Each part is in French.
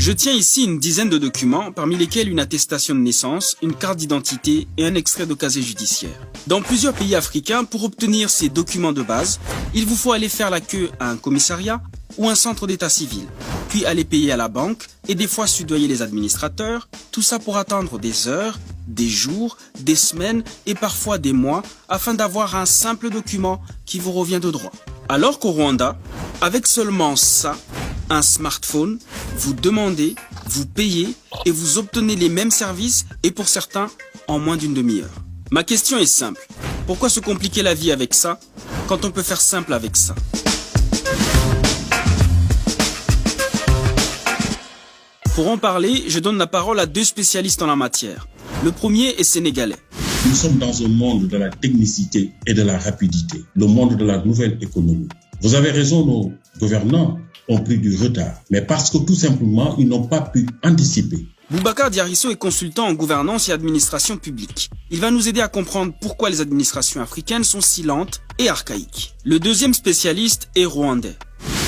Je tiens ici une dizaine de documents, parmi lesquels une attestation de naissance, une carte d'identité et un extrait de casier judiciaire. Dans plusieurs pays africains, pour obtenir ces documents de base, il vous faut aller faire la queue à un commissariat ou un centre d'état civil, puis aller payer à la banque et des fois soudoyer les administrateurs, tout ça pour attendre des heures, des jours, des semaines et parfois des mois afin d'avoir un simple document qui vous revient de droit. Alors qu'au Rwanda, avec seulement ça, un smartphone, vous demandez, vous payez et vous obtenez les mêmes services et pour certains, en moins d'une demi-heure. Ma question est simple. Pourquoi se compliquer la vie avec ça quand on peut faire simple avec ça? Pour en parler, je donne la parole à deux spécialistes en la matière. Le premier est sénégalais. Nous sommes dans un monde de la technicité et de la rapidité, le monde de la nouvelle économie. Vous avez raison, nos gouvernants ont pris du retard, mais parce que tout simplement, ils n'ont pas pu anticiper. Boubacar Diarisso est consultant en gouvernance et administration publique. Il va nous aider à comprendre pourquoi les administrations africaines sont si lentes et archaïques. Le deuxième spécialiste est rwandais.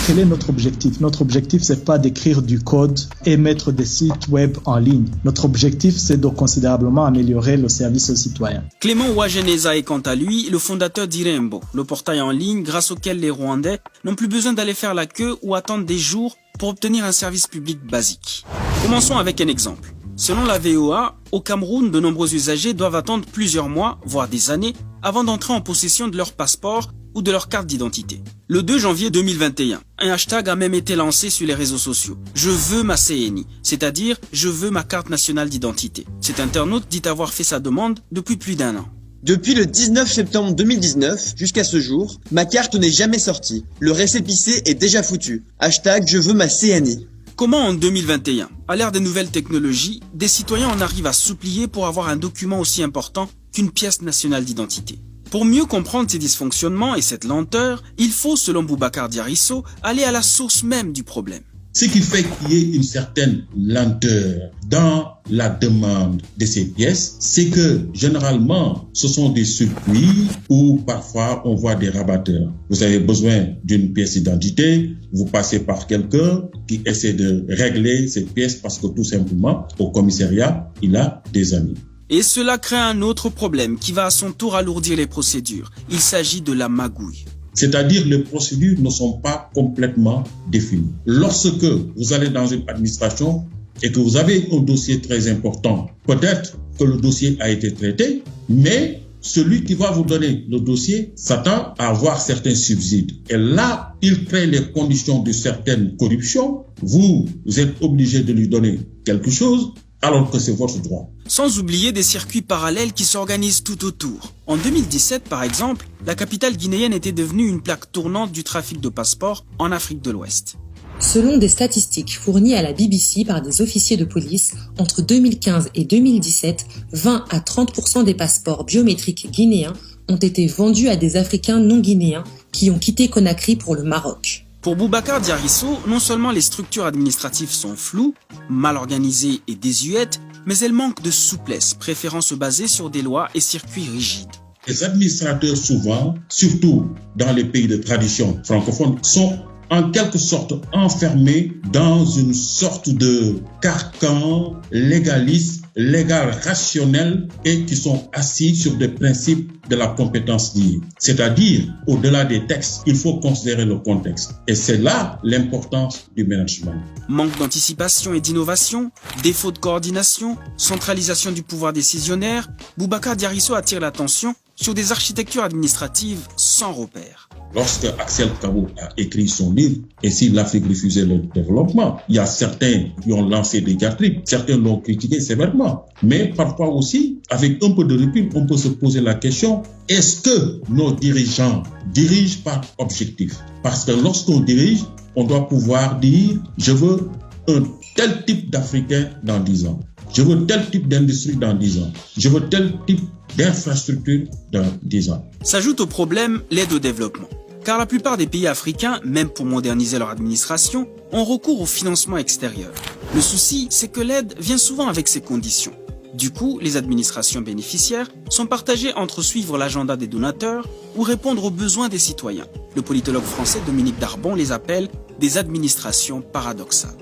Quel est notre objectif? Notre objectif, c'est pas d'écrire du code et mettre des sites web en ligne. Notre objectif, c'est de considérablement améliorer le service aux citoyens. Clément Ouageneza est quant à lui le fondateur d'Irembo, le portail en ligne grâce auquel les Rwandais n'ont plus besoin d'aller faire la queue ou attendre des jours pour obtenir un service public basique. Commençons avec un exemple. Selon la VOA, au Cameroun, de nombreux usagers doivent attendre plusieurs mois, voire des années, avant d'entrer en possession de leur passeport ou de leur carte d'identité. Le 2 janvier 2021, un hashtag a même été lancé sur les réseaux sociaux. Je veux ma CNI, c'est-à-dire je veux ma carte nationale d'identité. Cet internaute dit avoir fait sa demande depuis plus d'un an. Depuis le 19 septembre 2019 jusqu'à ce jour, ma carte n'est jamais sortie. Le récépissé est déjà foutu. Hashtag je veux ma CNI. Comment en 2021, à l'ère des nouvelles technologies, des citoyens en arrivent à s'oublier pour avoir un document aussi important qu'une pièce nationale d'identité? Pour mieux comprendre ces dysfonctionnements et cette lenteur, il faut, selon Boubacar Diarisso, aller à la source même du problème. Ce qui fait qu'il y ait une certaine lenteur dans la demande de ces pièces, c'est que généralement, ce sont des circuits où parfois on voit des rabatteurs. Vous avez besoin d'une pièce d'identité, vous passez par quelqu'un qui essaie de régler cette pièce parce que tout simplement, au commissariat, il a des amis. Et cela crée un autre problème qui va à son tour alourdir les procédures. Il s'agit de la magouille. C'est-à-dire que les procédures ne sont pas complètement définies. Lorsque vous allez dans une administration et que vous avez un dossier très important, peut-être que le dossier a été traité, mais celui qui va vous donner le dossier s'attend à avoir certains subsides. Et là, il crée les conditions de certaines corruptions. Vous êtes obligé de lui donner quelque chose alors que c'est votre droit. Sans oublier des circuits parallèles qui s'organisent tout autour. En 2017, par exemple, la capitale guinéenne était devenue une plaque tournante du trafic de passeports en Afrique de l'Ouest. Selon des statistiques fournies à la BBC par des officiers de police, entre 2015 et 2017, 20 à 30% des passeports biométriques guinéens ont été vendus à des Africains non guinéens qui ont quitté Conakry pour le Maroc. Pour Boubacar Diarisso, non seulement les structures administratives sont floues, mal organisées et désuètes, mais elles manquent de souplesse, préférant se baser sur des lois et circuits rigides. Les administrateurs souvent, surtout dans les pays de tradition francophone, sont en quelque sorte enfermés dans une sorte de carcan légaliste, légal rationnel et qui sont assis sur des principes de la compétence liée. C'est-à-dire, au-delà des textes, il faut considérer le contexte. Et c'est là l'importance du management. Manque d'anticipation et d'innovation, défaut de coordination, centralisation du pouvoir décisionnaire, Boubacar Diarisso attire l'attention sur des architectures administratives sans repère. Lorsque Axel Kabou a écrit son livre « Et si l'Afrique refusait le développement », il y a certains qui ont lancé des diatribes, certains l'ont critiqué sévèrement. Mais parfois aussi, avec un peu de recul, on peut se poser la question, est-ce que nos dirigeants dirigent par objectif? Parce que lorsqu'on dirige, on doit pouvoir dire « je veux un tel type d'Africain dans 10 ans ». Je veux tel type d'industrie dans 10 ans. Je veux tel type d'infrastructure dans 10 ans. S'ajoute au problème l'aide au développement. Car la plupart des pays africains, même pour moderniser leur administration, ont recours au financement extérieur. Le souci, c'est que l'aide vient souvent avec ses conditions. Du coup, les administrations bénéficiaires sont partagées entre suivre l'agenda des donateurs ou répondre aux besoins des citoyens. Le politologue français Dominique Darbon les appelle des administrations paradoxales.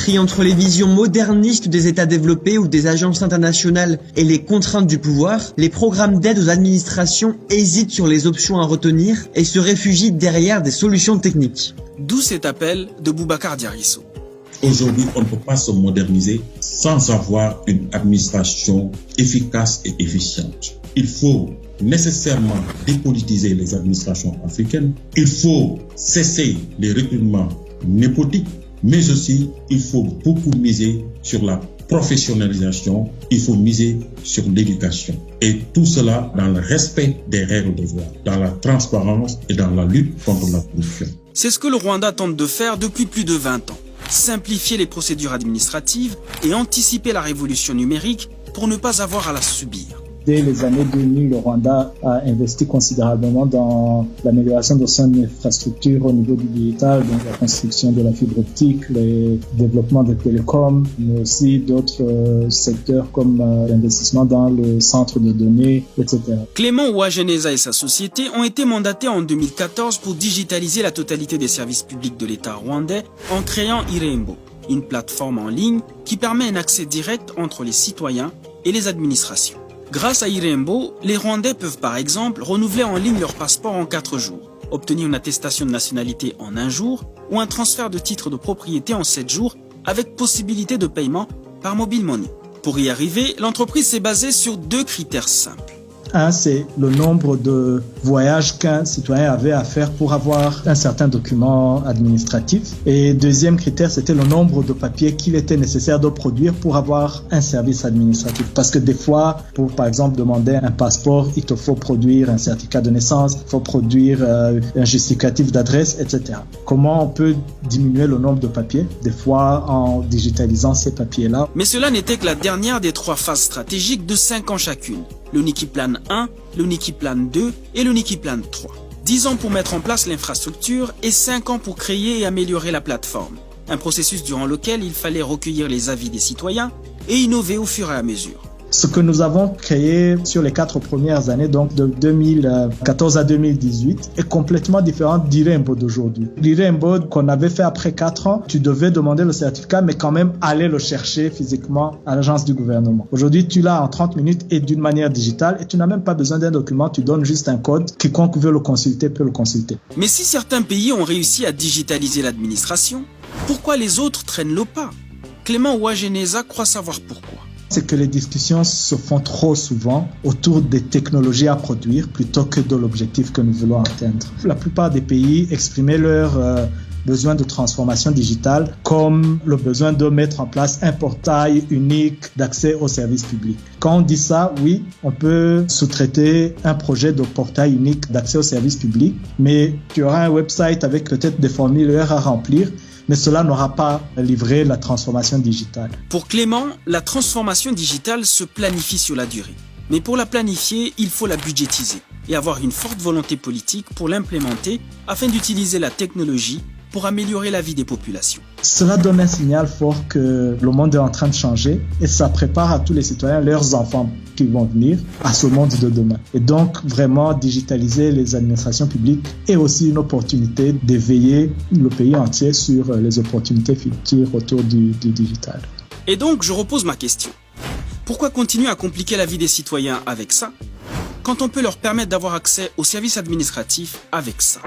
Pris entre les visions modernistes des États développés ou des agences internationales et les contraintes du pouvoir, les programmes d'aide aux administrations hésitent sur les options à retenir et se réfugient derrière des solutions techniques. D'où cet appel de Boubacar Diarisso. Aujourd'hui, on ne peut pas se moderniser sans avoir une administration efficace et efficiente. Il faut nécessairement dépolitiser les administrations africaines. Il faut cesser les recrutements népotiques, mais aussi il faut beaucoup miser sur la professionnalisation, il faut miser sur l'éducation. Et tout cela dans le respect des règles de droit, dans la transparence et dans la lutte contre la corruption. C'est ce que le Rwanda tente de faire depuis plus de 20 ans. Simplifier les procédures administratives et anticiper la révolution numérique pour ne pas avoir à la subir. Dès les années 2000, le Rwanda a investi considérablement dans l'amélioration de son infrastructure au niveau du digital, donc la construction de la fibre optique, le développement des télécoms, mais aussi d'autres secteurs comme l'investissement dans le centre de données, etc. Clément Ouageneza et sa société ont été mandatés en 2014 pour digitaliser la totalité des services publics de l'État rwandais en créant Irembo, une plateforme en ligne qui permet un accès direct entre les citoyens et les administrations. Grâce à Irembo, les Rwandais peuvent par exemple renouveler en ligne leur passeport en 4 jours, obtenir une attestation de nationalité en 1 jour ou un transfert de titre de propriété en 7 jours avec possibilité de paiement par mobile money. Pour y arriver, l'entreprise s'est basée sur 2 critères simples. Un, c'est le nombre de voyages qu'un citoyen avait à faire pour avoir un certain document administratif. Et deuxième critère, c'était le nombre de papiers qu'il était nécessaire de produire pour avoir un service administratif. Parce que des fois, pour par exemple demander un passeport, il te faut produire un certificat de naissance, il faut produire un justificatif d'adresse, etc. Comment on peut diminuer le nombre de papiers? Des fois, en digitalisant ces papiers-là. Mais cela n'était que la dernière des 3 phases stratégiques de 5 ans chacune. Le Nikiplan 1, le Nikiplan 2 et le Nikiplan 3. 10 ans pour mettre en place l'infrastructure et 5 ans pour créer et améliorer la plateforme. Un processus durant lequel il fallait recueillir les avis des citoyens et innover au fur et à mesure. Ce que nous avons créé sur les 4 premières années, donc de 2014 à 2018, est complètement différent d'Irembo d'aujourd'hui. L'Irembo qu'on avait fait après 4 ans, tu devais demander le certificat, mais quand même aller le chercher physiquement à l'agence du gouvernement. Aujourd'hui, tu l'as en 30 minutes et d'une manière digitale et tu n'as même pas besoin d'un document, tu donnes juste un code. Quiconque veut le consulter peut le consulter. Mais si certains pays ont réussi à digitaliser l'administration, pourquoi les autres traînent le pas? Clément Ouageneza croit savoir pourquoi. C'est que les discussions se font trop souvent autour des technologies à produire plutôt que de l'objectif que nous voulons atteindre. La plupart des pays exprimaient leur besoin de transformation digitale comme le besoin de mettre en place un portail unique d'accès aux services publics. Quand on dit ça, oui, on peut sous-traiter un projet de portail unique d'accès aux services publics, mais tu auras un website avec peut-être des formulaires à remplir, mais cela n'aura pas livré la transformation digitale. Pour Clément, la transformation digitale se planifie sur la durée. Mais pour la planifier, il faut la budgétiser et avoir une forte volonté politique pour l'implémenter afin d'utiliser la technologie pour améliorer la vie des populations. Cela donne un signal fort que le monde est en train de changer et ça prépare à tous les citoyens, leurs enfants qui vont venir, à ce monde de demain. Et donc, vraiment, digitaliser les administrations publiques est aussi une opportunité d'éveiller le pays entier sur les opportunités futures autour du digital. Et donc, je repose ma question. Pourquoi continuer à compliquer la vie des citoyens avec ça, quand on peut leur permettre d'avoir accès aux services administratifs avec ça?